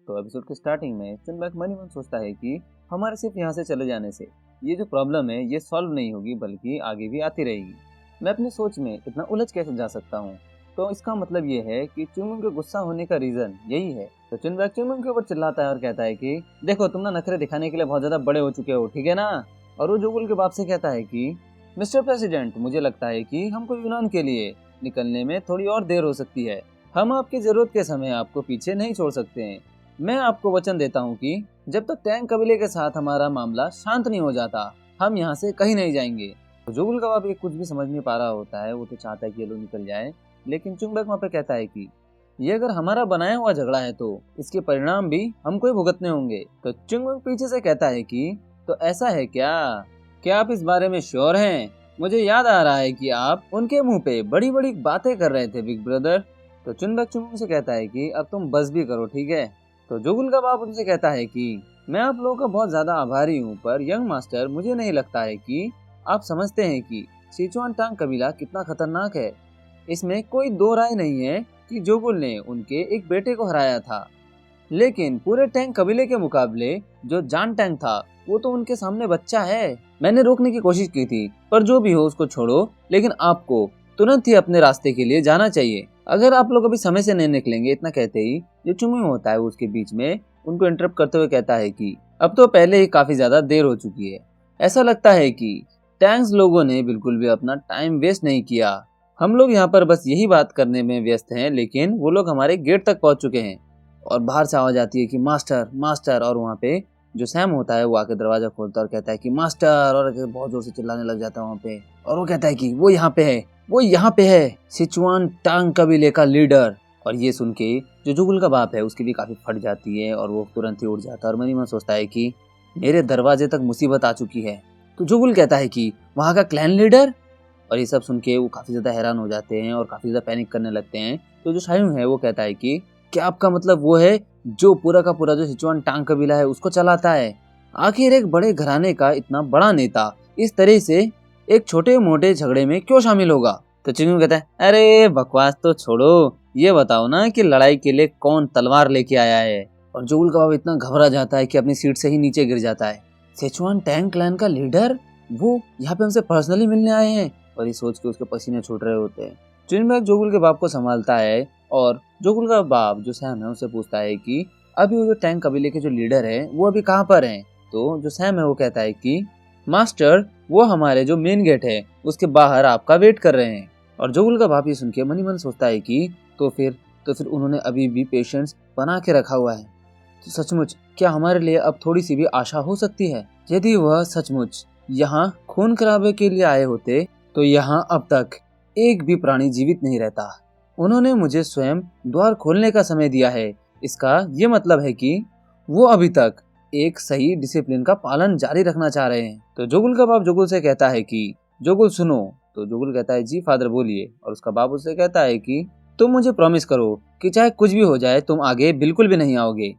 तो एपिसोड के स्टार्टिंग में चुनबैक मन ही मन सोचता है कि हमारे सिर्फ यहाँ से चले जाने से ये जो प्रॉब्लम है ये सॉल्व नहीं होगी बल्कि आगे भी आती रहेगी। मैं अपनी सोच में इतना उलझ कैसे जा सकता हूँ। तो इसका मतलब ये है कि चुनमुन के गुस्सा होने का रीजन यही है। तो चुनबैक चुनमुन के ऊपर चिल्लाता है और कहता है कि देखो तुम ना नखरे दिखाने के लिए बहुत ज्यादा बड़े हो चुके हो, ठीक है ना। और वो जुगुल के बाप से कहता है कि मिस्टर प्रेसिडेंट, मुझे लगता है कि हमको यूनान के लिए निकलने में थोड़ी और देर हो सकती है। हम आपकी जरूरत के समय आपको पीछे नहीं छोड़ सकते हैं। मैं आपको वचन देता हूँ कि जब तक टैंक कबीले के साथ हमारा मामला शांत नहीं हो जाता हम यहाँ से कहीं नहीं जाएंगे। तो जुगुल का बाप ये कुछ भी समझ नहीं पा रहा होता है, वो तो चाहता है कि ये लोग निकल जाए, लेकिन चुनबैक वहाँ पे कहता है कि ये अगर हमारा बनाया हुआ झगड़ा है तो इसके परिणाम भी हमको ही भुगतने होंगे। तो चुनबैक पीछे से कहता है कि तो ऐसा है क्या आप इस बारे में श्योर हैं? मुझे याद आ रहा है कि आप उनके मुंह पे बड़ी बड़ी बातें कर रहे थे बिग ब्रदर। तो चुनबैक चुनमुन से कहता है कि अब तुम बस भी करो, ठीक है। तो जुगुल का बाप उनसे कहता है कि मैं आप लोगों का बहुत ज्यादा आभारी हूँ, पर यंग मास्टर मुझे नहीं लगता है कि आप समझते हैं कि सिचुआन टांग कबीला कितना खतरनाक है। इसमें कोई दो राय नहीं है कि जुगुल ने उनके एक बेटे को हराया था, लेकिन पूरे टैंक कबीले के मुकाबले जो जान टैंक था वो तो उनके सामने बच्चा है। मैंने रोकने की कोशिश की थी, पर जो भी हो उसको छोड़ो, लेकिन आपको तुरंत ही अपने रास्ते के लिए जाना चाहिए। अगर आप लोग अभी समय से नहीं निकलेंगे। इतना कहते ही जो चुमी होता है उसके बीच में उनको इंटरप्ट करते हुए कहता है कि अब तो पहले ही काफी ज्यादा देर हो चुकी है। ऐसा लगता है कि टैंक्स लोगों ने बिल्कुल भी अपना टाइम वेस्ट नहीं किया। हम लोग यहाँ पर बस यही बात करने में व्यस्त हैं, लेकिन वो लोग हमारे गेट तक पहुंच चुके हैं। और बाहर से आवाज आती है कि मास्टर मास्टर, और वहाँ पे जो सैम होता है वो आके दरवाजा खोलता है और कहता है कि मास्टर, और बहुत जोर से चिल्लाने लग जाता है वहाँ पे। और वो कहता है कि वो यहाँ पे है सिचुआन टांग कबीले का लीडर। और ये सुन के जो जुगुल का बाप है उसकी भी काफी फट जाती है और वो तुरंत ही उड़ जाता है और मन ही मन सोचता है कि मेरे दरवाजे तक मुसीबत आ चुकी है। तो जुगुल कहता है कि वहाँ का क्लैन लीडर। और ये सब सुन के वो काफी ज्यादा हैरान हो जाते हैं और काफी ज्यादा पैनिक करने लगते हैं। तो जो शायू है वो कहता है कि क्या आपका मतलब वो है जो पूरा का पूरा जो सिचुआन टांग कबीला है उसको चलाता है? आखिर एक बड़े घराने का इतना बड़ा नेता इस तरह से एक छोटे मोटे झगड़े में क्यों शामिल होगा? तो चिंगू कहता है अरे बकवास तो छोड़ो, ये बताओ ना कि लड़ाई के लिए कौन तलवार लेके आया है। और जुगुल का बाप इतना घबरा जाता है कि अपनी सीट से ही नीचे गिर जाता है। सिचुआन टैंग क्लैन का लीडर वो यहाँ पे हमसे पर्सनली मिलने आए हैं। और ये सोच के उसके पसीने छूट रहे होते हैं। चुनबैक जुगुल के बाप को संभालता है और जुगुल का बाप जो सैम है उससे पूछता है कि अभी वो जो टैंक कबीले के जो लीडर है वो अभी कहाँ पर हैं? तो जो सैम है वो कहता है कि मास्टर वो हमारे जो मेन गेट है उसके बाहर आपका वेट कर रहे हैं। और जुगुल का बाप ये सुन के मन ही मन सोचता है कि तो फिर उन्होंने अभी भी पेशेंस बना के रखा हुआ है। तो सचमुच क्या हमारे लिए अब थोड़ी सी भी आशा हो सकती है? यदि वह सचमुच यहाँ खून खराबे के लिए आए होते तो यहाँ अब तक एक भी प्राणी जीवित नहीं रहता। उन्होंने मुझे स्वयं द्वार खोलने का समय दिया है। इसका ये मतलब है कि वो अभी तक एक सही डिसिप्लिन का पालन जारी रखना चाह रहे हैं। तो जुगुल का बाप जुगुल से कहता है कि जुगुल सुनो। तो जुगुल कहता है जी फादर बोलिए। और उसका बाप उससे कहता है कि तुम मुझे प्रॉमिस करो कि चाहे कुछ भी हो जाए तुम आगे बिल्कुल भी नहीं आओगे।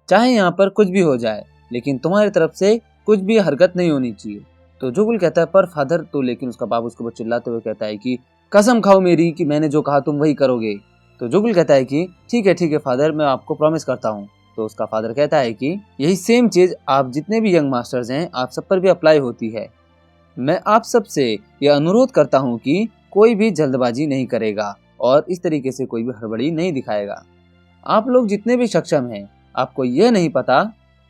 चाहे यहाँ पर कुछ भी हो जाए, लेकिन तुम्हारी तरफ से कुछ भी हरकत नहीं होनी चाहिए। तो जुगुल कहता है पर फादर तो, लेकिन उसका बाप उसके ऊपर चिल्लाते हुए कहता है कि कसम खाओ मेरी कि मैंने जो कहा तुम वही करोगे। तो जुगुल कहता है कि ठीक है फादर, मैं आपको प्रॉमिस करता हूँ। तो उसका फादर कहता है कि यही सेम चीज आप जितने भी यंग मास्टर्स हैं आप सब पर भी अप्लाई होती है। मैं आप सबसे यह अनुरोध करता हूँ कि कोई भी जल्दबाजी नहीं करेगा और इस तरीके से कोई भी हड़बड़ी नहीं दिखाएगा। आप लोग जितने भी सक्षम हैं, आपको यह नहीं पता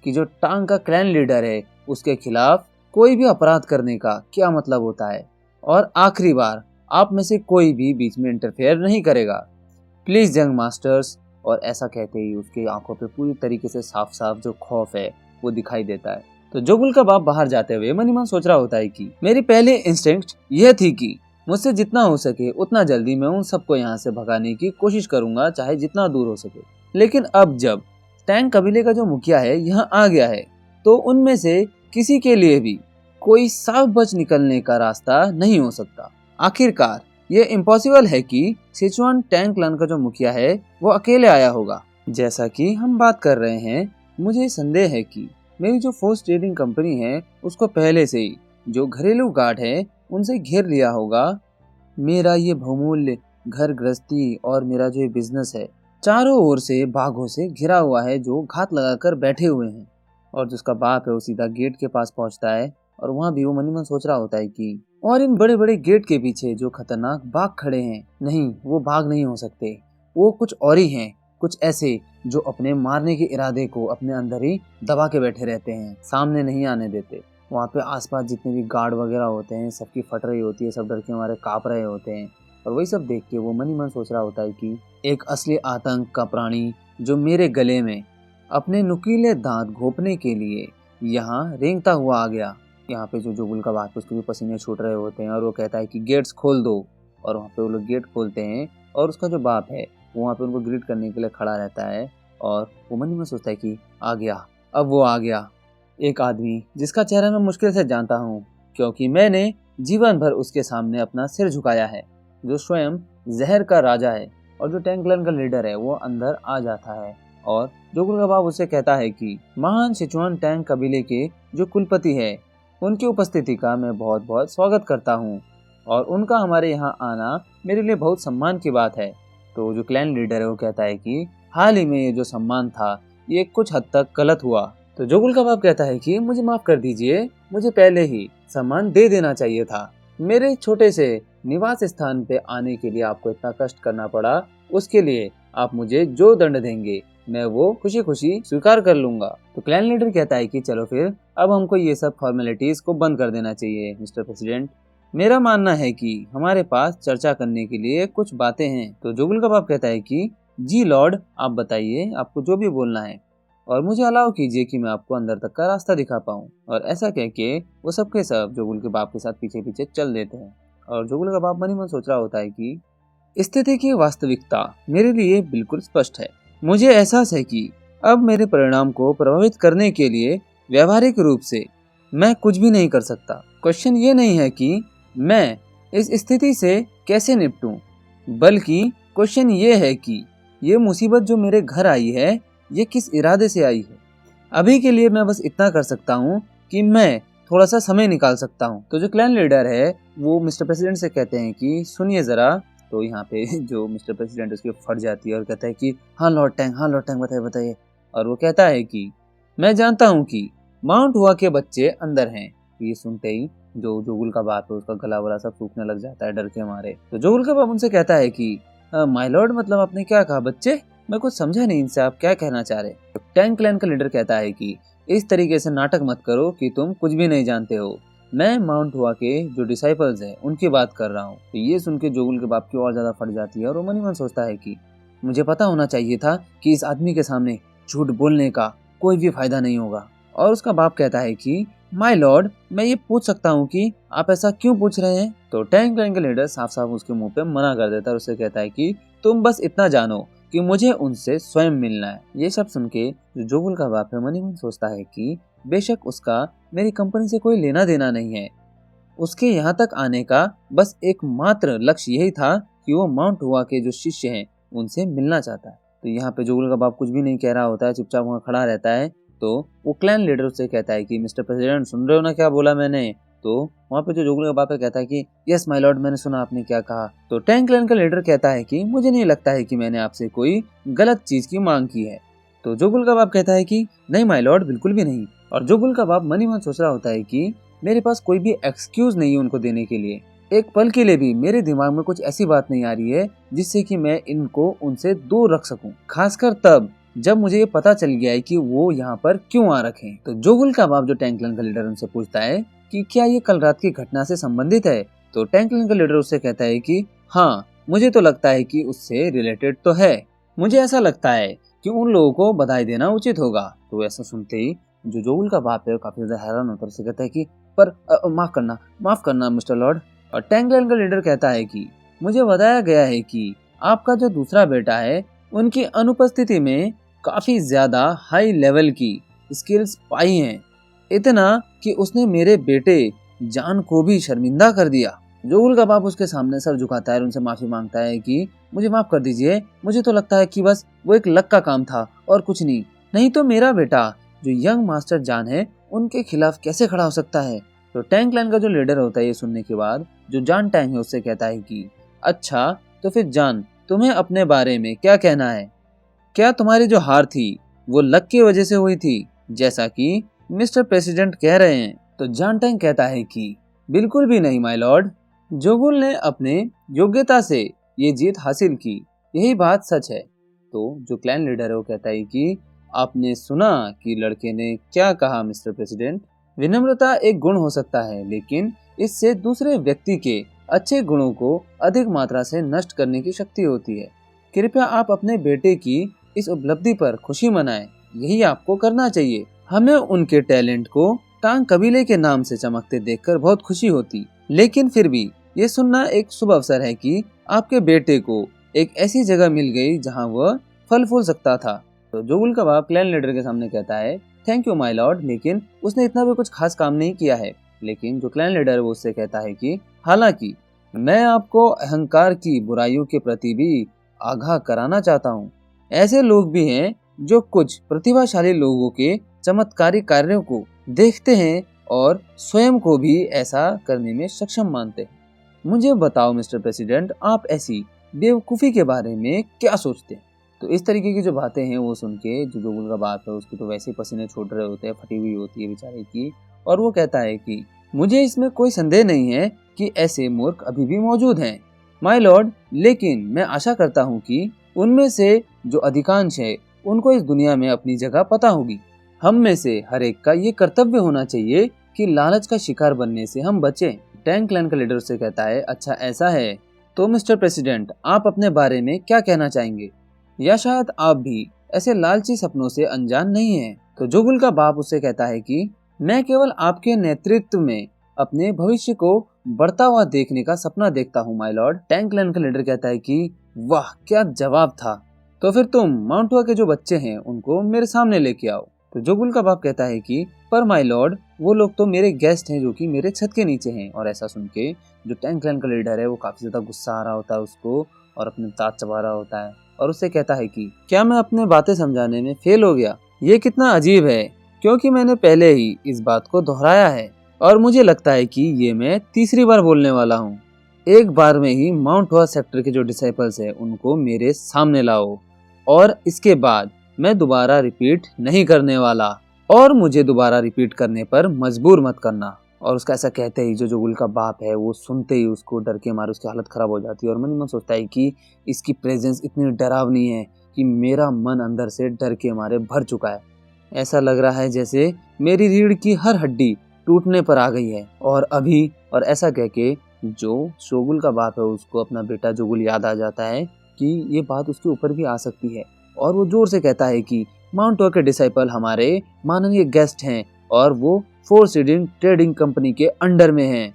कि जो टांग का क्लैन लीडर है उसके खिलाफ कोई भी अपराध करने का क्या मतलब होता है। और आखिरी बार आप में से कोई भी बीच में इंटरफेयर नहीं करेगा, प्लीज यंग मास्टर्स। और ऐसा कहते ही उसकी आंखों पे पूरी तरीके से साफ साफ जो खौफ है वो दिखाई देता है। तो जुगुल का बाप बाहर जाते हुए मन ही मन सोच रहा होता है कि मेरी पहली इंस्टिंक्ट यह थी कि मुझसे जितना हो सके उतना जल्दी मैं उन सबको यहाँ से भगाने की कोशिश करूंगा, चाहे जितना दूर हो सके। लेकिन अब जब टैंक कबीले का जो मुखिया है यहाँ आ गया है तो उनमें से किसी के लिए भी कोई साफ बच निकलने का रास्ता नहीं हो सकता। आखिरकार ये इम्पॉसिबल है कि सिचुआन टैंक क्लैन का जो मुखिया है वो अकेले आया होगा। जैसा कि हम बात कर रहे हैं, मुझे संदेह है कि मेरी जो फोर्स ट्रेडिंग कंपनी है उसको पहले से ही जो घरेलू गार्ड है उनसे घेर लिया होगा। मेरा ये बहुमूल्य घर गृहस्थी और मेरा जो बिजनेस है चारों ओर से बाघों से घिरा हुआ है जो घात लगाकर बैठे हुए हैं। और जिसका बाप है वो सीधा गेट के पास पहुंचता है और वहां भी वो मन ही मन सोच रहा होता है कि और इन बड़े बड़े गेट के पीछे जो खतरनाक बाघ खड़े हैं, नहीं वो बाघ नहीं हो सकते, वो कुछ और ही हैं, कुछ ऐसे जो अपने मारने के इरादे को अपने अंदर ही दबा के बैठे रहते हैं, सामने नहीं आने देते। वहाँ पे आसपास जितने भी गार्ड वगैरह होते हैं सबकी फट रही होती है, सब डर के हमारे काँप रहे होते हैं। और वही सब देख के वो मन ही मन सोच रहा होता है कि एक असली आतंक का प्राणी जो मेरे गले में अपने नुकीले दांत घोंपने के लिए यहाँ रेंगता हुआ आ गया। यहाँ पे जो जुगुल का बाप उसके भी पसीने छूट रहे होते हैं और वो कहता है कि गेट्स खोल दो। और वहाँ पे वो लोग गेट खोलते हैं और उसका जो बाप है वो वहाँ पे उनको ग्रीट करने के लिए खड़ा रहता है। और वो मन ही मन सोचता है कि आ गया, अब वो आ गया, एक आदमी जिसका चेहरा मैं मुश्किल से जानता हूँ क्योंकि मैंने जीवन भर उसके सामने अपना सिर झुकाया है, जो स्वयं जहर का राजा है। और जो टैंक क्लैन का लीडर है वो अंदर आ जाता है और जुगुल का बाप उससे कहता है कि महान सिचुआन टैंक कबीले के जो कुलपति है उनकी उपस्थिति का मैं बहुत बहुत स्वागत करता हूँ और उनका हमारे यहाँ आना मेरे लिए बहुत सम्मान की बात है। तो जो क्लैन लीडर है वो कहता है कि हाल ही में ये जो सम्मान था ये कुछ हद तक गलत हुआ। तो जुगुल का बाप कहता है कि मुझे माफ कर दीजिए, मुझे पहले ही सम्मान दे देना चाहिए था। मेरे छोटे से निवास स्थान पे आने के लिए आपको इतना कष्ट करना पड़ा, उसके लिए आप मुझे जो दंड देंगे मैं वो खुशी खुशी स्वीकार कर लूंगा। तो क्लैन लीडर कहता है कि चलो फिर अब हमको ये सब फॉर्मेलिटीज को बंद कर देना चाहिए मिस्टर प्रेसिडेंट। मेरा मानना है कि हमारे पास चर्चा करने के लिए कुछ बातें हैं। तो जुगुल का बाप कहता है कि जी लॉर्ड, आप बताइए, आपको जो भी बोलना है और मुझे अलाउ कीजिए कि मैं आपको अंदर तक का रास्ता दिखा पाऊँ। और ऐसा कह के वो सबके सब जुगुल के बाप के साथ पीछे पीछे चल देते हैं। और जुगुल का बाप मन ही मन सोच रहा होता है कि स्थिति की वास्तविकता मेरे लिए बिल्कुल स्पष्ट है। मुझे एहसास है कि अब मेरे परिणाम को प्रभावित करने के लिए व्यवहारिक रूप से मैं कुछ भी नहीं कर सकता। क्वेश्चन ये नहीं है कि मैं इस स्थिति से कैसे निपटूं, बल्कि क्वेश्चन ये है कि ये मुसीबत जो मेरे घर आई है ये किस इरादे से आई है। अभी के लिए मैं बस इतना कर सकता हूँ कि मैं थोड़ा सा समय निकाल सकता हूँ। तो जो क्लैन लीडर है वो मिस्टर प्रेसिडेंट से कहते हैं कि सुनिए जरा। तो यहाँ पे जो मिस्टर प्रेसिडेंट उसकी फट जाती है और कहता है कि हाँ लॉर्ड टैंक, हाँ लॉर्ड टैंक, बताइए बताइए। और वो कहता है कि मैं जानता हूँ कि माउंट हुआ के बच्चे अंदर हैं। ये सुनते ही जो जुगुल का बाप है उसका गला वला सब सूखने लग जाता है डर के मारे। तो जुगुल का बाप उनसे कहता है कि माय लॉर्ड, मतलब आपने क्या कहा बच्चे? मैं कुछ समझा नहीं इनसे, आप क्या कहना चाह रहे? तो टैंक क्लैन का लीडर कहता है कि इस तरीके से नाटक मत करो कि तुम कुछ भी नहीं जानते हो। मैं माउंट हुआ के जो डिसाइपल्स हैं उनकी बात कर रहा हूँ। तो ये सुन के जुगुल के बाप की और ज्यादा फट जाती है और वो मन ही मन सोचता है कि मुझे पता होना चाहिए था कि इस आदमी के सामने झूठ बोलने का कोई भी फायदा नहीं होगा। और उसका बाप कहता है कि माय लॉर्ड, मैं ये पूछ सकता हूँ कि आप ऐसा क्यों पूछ रहे हैं? तो टैंक क्लैन का लीडर साफ साफ उसके मुंह पे मना कर देता है और उससे कहता है कि तुम बस इतना जानो कि मुझे उनसे स्वयं मिलना है। ये सब सुन के जो जुगुल का बाप है मन ही मन सोचता है कि बेशक उसका मेरी कंपनी से कोई लेना देना नहीं है, उसके यहाँ तक आने का बस एकमात्र लक्ष्य यही था कि वो माउंट हुआ के जो शिष्य हैं उनसे मिलना चाहता है। तो यहाँ पे जुगुल का बाप कुछ भी नहीं कह रहा होता है, चुपचाप वहाँ खड़ा रहता है। तो वो क्लैन लीडर उससे कहता है कि मिस्टर प्रेसिडेंट, सुन रहे हो ना क्या बोला मैंने? तो वहाँ पे जो जुगुल का बाप है कहता है कि यस माय लॉर्ड, मैंने सुना आपने क्या कहा। तो टैंक क्लैन का लीडर कहता है कि मुझे नहीं लगता है कि मैंने आपसे कोई गलत चीज की मांग की है। तो जुगुल का बाप कहता है कि नहीं माय लॉर्ड, बिल्कुल भी नहीं। और जुगुल का बाप मन ही मन सोच रहा होता है कि मेरे पास कोई भी एक्सक्यूज नहीं है उनको देने के लिए। एक पल के लिए भी मेरे दिमाग में कुछ ऐसी बात नहीं आ रही है जिससे कि मैं इनको उनसे दूर रख सकूं, खासकर तब जब मुझे ये पता चल गया है कि वो यहाँ पर क्यों आ रखे हैं। तो जुगुल का बाप जो टैंक क्लैन का लीडर उनसे पूछता है कि क्या ये कल रात की घटना से संबंधित है? तो टैंक क्लैन का लीडर उससे कहता है कि हाँ, मुझे तो लगता है कि उससे रिलेटेड तो है। मुझे ऐसा लगता है कि उन लोगों को बधाई देना उचित होगा। तो ऐसा सुनते ही जो जुगुल का बाप है काफी ज्यादा हैरान होकर से कहता है कि पर माफ करना मिस्टर लॉर्ड। और टैंक क्लैन का लीडर कहता है कि मुझे बताया गया है कि आपका जो दूसरा बेटा है उनकी अनुपस्थिति में काफी ज्यादा हाई लेवल की स्किल्स पाई हैं, इतना कि उसने मेरे बेटे जान को भी शर्मिंदा कर दिया। जुगुल का बाप उसके सामने सर झुकाता है और उनसे माफी मांगता है कि मुझे माफ कर दीजिए, मुझे तो लगता है कि बस वो एक लक का काम था और कुछ नहीं तो मेरा बेटा जो यंग मास्टर जान है उनके खिलाफ कैसे खड़ा हो सकता है। तो टैंक क्लैन का जो लीडर होता है ये सुनने के बाद जो जान टैंक है उससे कहता है कि अच्छा, तो फिर जान, तुम्हें अपने बारे में क्या कहना है? क्या तुम्हारी जो हार थी वो लक की वजह से हुई थी, जैसा कि मिस्टर प्रेसिडेंट कह रहे हैं? तो जॉन टैंग कहता है कि बिल्कुल भी नहीं माय लॉर्ड। जोगुल ने अपने योग्यता से ये जीत हासिल की, यही बात सच है। तो जो क्लैन लीडर है वो कहता है कि आपने सुना कि लड़के ने क्या कहा मिस्टर प्रेसिडेंट? विनम्रता एक गुण हो सकता है, लेकिन इससे दूसरे व्यक्ति के अच्छे गुणों को अधिक मात्रा से नष्ट करने की शक्ति होती है। कृपया आप अपने बेटे की इस उपलब्धि पर खुशी मनाएं, यही आपको करना चाहिए। हमें उनके टैलेंट को टांग कबीले के नाम से चमकते देखकर बहुत खुशी होती, लेकिन फिर भी ये सुनना एक शुभ अवसर है कि आपके बेटे को एक ऐसी जगह मिल गई जहां वह फल फूल सकता था। तो जोगुल का बाप क्लैन लीडर के सामने कहता है, थैंक यू माय लॉर्ड, लेकिन उसने इतना भी कुछ खास काम नहीं किया है। लेकिन जो क्लैन लीडर है वो उससे कहता है कि हालांकि मैं आपको अहंकार की बुराइयों के प्रति भी आगाह कराना चाहता हूँ। ऐसे लोग भी हैं जो कुछ प्रतिभाशाली लोगों के चमत्कारी कार्यों को देखते हैं और स्वयं को भी ऐसा करने में सक्षम मानते हैं। मुझे बताओ मिस्टर प्रेसिडेंट, आप ऐसी बेवकूफ़ी के बारे में क्या सोचते हैं? तो इस तरीके की जो बातें हैं वो सुन के जो जोगुल का बाप है उसकी तो वैसे ही पसीने छूट रहे होते हैं, फटी हुई होती है बेचारे की। और वो कहता है कि मुझे इसमें कोई संदेह नहीं है कि ऐसे मूर्ख अभी भी मौजूद हैं माय लॉर्ड, लेकिन मैं आशा करता हूँ कि उनमें से जो अधिकांश है उनको इस दुनिया में अपनी जगह पता होगी। हम में से हर एक का ये कर्तव्य होना चाहिए कि लालच का शिकार बनने से हम बचें। टैंग क्लैन का लीडर से कहता है, अच्छा ऐसा है तो मिस्टर प्रेसिडेंट आप अपने बारे में क्या कहना चाहेंगे, या शायद आप भी ऐसे लालची सपनों से अनजान नहीं हैं? तो जोगुल का बाप उससे कहता है कि मैं केवल आपके नेतृत्व में अपने भविष्य को बढ़ता हुआ देखने का सपना देखता हूँ माय लॉर्ड। टैंग क्लैन का लीडर कहता है कि वाह क्या जवाब था, तो फिर तुम माउंटुआ के जो बच्चे हैं उनको मेरे सामने लेके आओ। तो जोगुल का बाप कहता है कि पर माय लॉर्ड वो लोग तो मेरे गेस्ट हैं जो कि मेरे छत के नीचे हैं। और ऐसा सुन के जो टैंग क्लैन का लीडर है वो काफी ज्यादा गुस्सा आ रहा होता है उसको और अपने दांत चबा रहा होता है और उससे कहता है कि क्या मैं अपने बातें समझाने में फेल हो गया? ये कितना अजीब है, क्योंकि मैंने पहले ही इस बात को दोहराया है और मुझे लगता है कि ये मैं तीसरी बार बोलने वाला हूँ। एक बार में ही माउंट हुआ सेक्टर के जो डिसाइपल्स हैं उनको मेरे सामने लाओ और इसके बाद मैं दोबारा रिपीट नहीं करने वाला, और मुझे दोबारा रिपीट करने पर मजबूर मत करना। और उसका ऐसा कहते ही जो जोगुल का बाप है वो सुनते ही उसको डर के मारे उसकी हालत खराब हो जाती है और मन ही मन सोचता है कि इसकी प्रेजेंस इतनी डरावनी है कि मेरा मन अंदर से डर के मारे भर चुका है। ऐसा लग रहा है जैसे मेरी रीढ़ की हर हड्डी टूटने पर आ गई है। और ऐसा कह के जो शोगुल का बाप है उसको अपना बेटा जोगुल याद आ जाता है कि ये बात उसके ऊपर भी आ सकती है और वो जोर से कहता है कि माउंट के डिसाइपल हमारे माननीय गेस्ट हैं और वो फोर सीडिंग ट्रेडिंग कंपनी के अंडर में हैं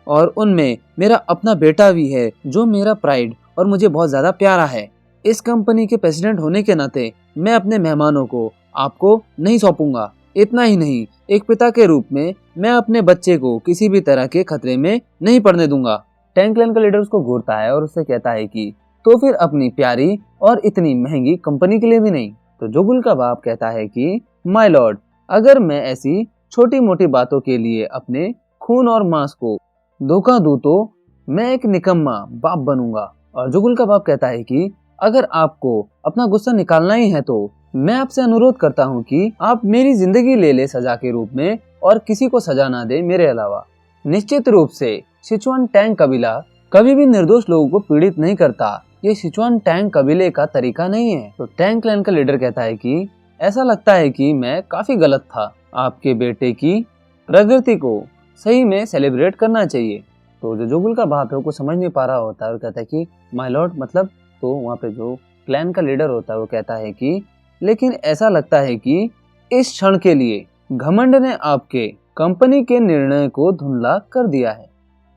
और उनमें मेरा अपना बेटा भी है जो मेरा प्राइड और मुझे बहुत ज्यादा प्यारा है। इस कंपनी के प्रेसिडेंट होने के नाते मैं अपने मेहमानों को आपको नहीं सौंपूंगा। इतना ही नहीं, एक पिता के रूप में मैं अपने बच्चे को किसी भी तरह के खतरे में नहीं पड़ने दूंगा। टैंग क्लैन का लीडर उसको घूरता है और उससे कहता है कि तो फिर अपनी प्यारी और इतनी महंगी कंपनी के लिए भी नहीं। तो जोगुल का बाप कहता है कि माय लॉर्ड, अगर मैं ऐसी छोटी मोटी बातों के लिए अपने खून और मांस को धोखा दूं तो मैं एक निकम्मा बाप बनूंगा। और जोगुल का बाप कहता है कि अगर आपको अपना गुस्सा निकालना ही है तो मैं आपसे अनुरोध करता हूं कि आप मेरी जिंदगी ले ले सजा के रूप में और किसी को सजा ना दे मेरे अलावा। निश्चित रूप से सिचुआन टैंग कबीला कभी भी निर्दोष लोगों को पीड़ित नहीं करता, ये सिचुआन टैंग कबीले का तरीका नहीं है। तो टैंग क्लैन का लीडर कहता है कि ऐसा लगता है कि मैं काफी गलत था, आपके बेटे की प्रगति को सही में सेलिब्रेट करना चाहिए। तो जो जोगुल का बाप है वो समझ नहीं पा रहा होता है और कहता है कि माय लॉर्ड मतलब, तो वहाँ पे जो क्लैन का लीडर होता है वो कहता है कि लेकिन ऐसा लगता है कि इस क्षण के लिए घमंड ने आपके कंपनी के निर्णय को धुंधला कर दिया है।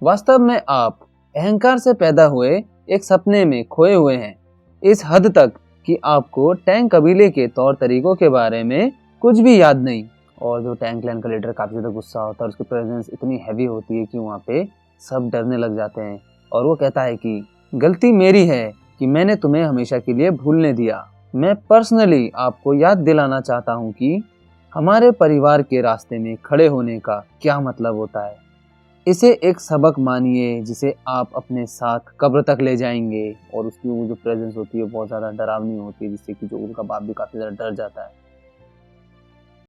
वास्तव में आप अहंकार से पैदा हुए एक सपने में खोए हुए हैं, इस हद तक कि आपको टैंग कबीले के तौर तरीकों के बारे में कुछ भी याद नहीं। और जो टैंग क्लैन का लीडर काफी ज्यादा गुस्सा होता है और उसकी प्रेजेंस इतनी हैवी होती है कि वहाँ पे सब डरने लग जाते हैं और वो कहता है कि गलती मेरी है कि मैंने तुम्हें हमेशा के लिए भूलने दिया। मैं पर्सनली आपको याद दिलाना चाहता हूँ कि हमारे परिवार के रास्ते में खड़े होने का क्या मतलब होता है। इसे एक सबक मानिए जिसे आप अपने साथ कब्र तक ले जाएँगे और उसकी वो जो प्रेज़ेंस होती है बहुत ज़्यादा डरावनी होती है जिससे कि जो उनका बाप भी काफ़ी ज़्यादा डर जाता है।